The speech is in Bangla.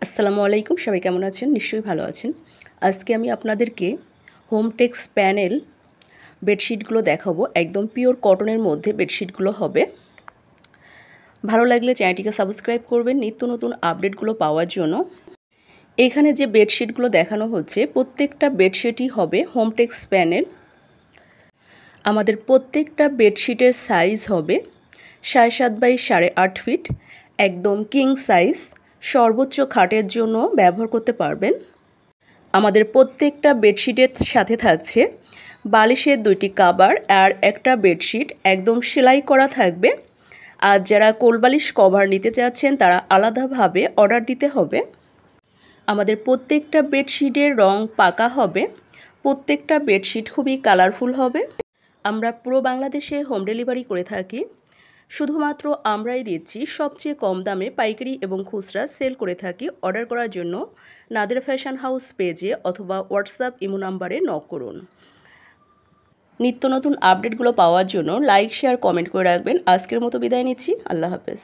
আসসালামু আলাইকুম, সবাই কেমন আছেন? নিশ্চয়ই ভালো আছেন। আজকে আমি আপনাদেরকে হোমটেক্স প্যানেল বেডশিটগুলো দেখাবো। একদম পিওর কটনের মধ্যে বেডশিটগুলো হবে। ভালো লাগলে চ্যানেলটিকে সাবস্ক্রাইব করবেন নিত্য নতুন আপডেটগুলো পাওয়ার জন্য। এখানে যে বেডশিটগুলো দেখানো হচ্ছে প্রত্যেকটা বেডশিটই হবে হোমটেক্স প্যানেল। আমাদের প্রত্যেকটা বেডশিটের সাইজ হবে 7.5 বাই 8.5 ফিট, একদম কিং সাইজ। সর্বোচ্চ খাটের জন্য ব্যবহার করতে পারবেন। আমাদের প্রত্যেকটা বেডশিটের সাথে থাকছে বালিশের 2টি কভার আর একটা বেডশিট একদম সেলাই করা থাকবে। আর যারা কোলবালিশ কভার নিতে চাচ্ছেন তারা আলাদাভাবে অর্ডার দিতে হবে। আমাদের প্রত্যেকটা বেডশিটের রং পাকা হবে। প্রত্যেকটা বেডশিট খুবই কালারফুল হবে। আমরা পুরো বাংলাদেশে হোম ডেলিভারি করে থাকি। শুধুমাত্র আমরাই দিচ্ছি সবচেয়ে কম দামে পাইকারি এবং খুচরা সেল করে থাকি। অর্ডার করার জন্য নাদের ফ্যাশন হাউস পেজে অথবা হোয়াটসঅ্যাপ ইমো নাম্বারে নক করুন। নিত্য নতুন আপডেটগুলো পাওয়ার জন্য লাইক, শেয়ার, কমেন্ট করে রাখবেন। আজকের মতো বিদায় নিচ্ছি। আল্লাহ হাফেজ।